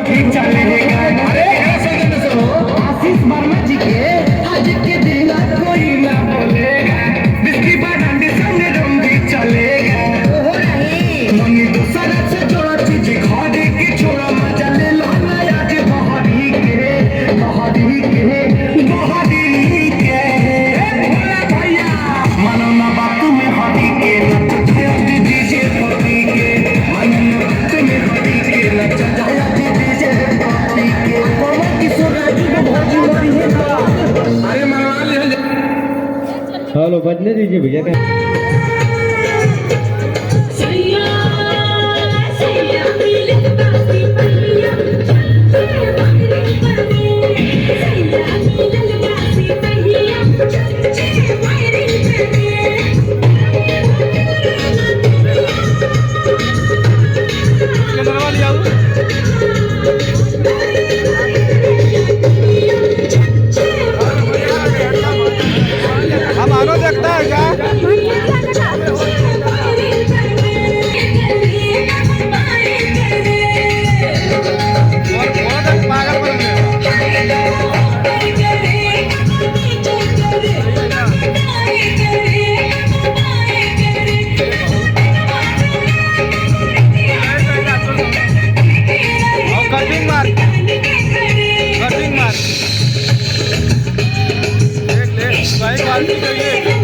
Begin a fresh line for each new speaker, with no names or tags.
चलेगा। अरे आशीष वर्मा जी के आज के दिन कोई ना बोलेगा, बिस्की बादाम संग रंग भी चलेगा। मनी दूसरा से जोड़ा चीज खाने की छोड़ा मजा ले लो आज बहारी के बहारी के बहारी के। भोला भैया मानो ना बात में हरी के नच जाया डीजे पति के, मानो ना बात में हरी के नच जाया डीजे पति के। बाबा किशोर राजू को भौजी मारी है ना, अरे मनवा ले।
हेलो बजने दीजिए भैया का।
हम आनो देखता है क्या? कटिंग मार देख ले भाई, क्वालिटी चाहिए।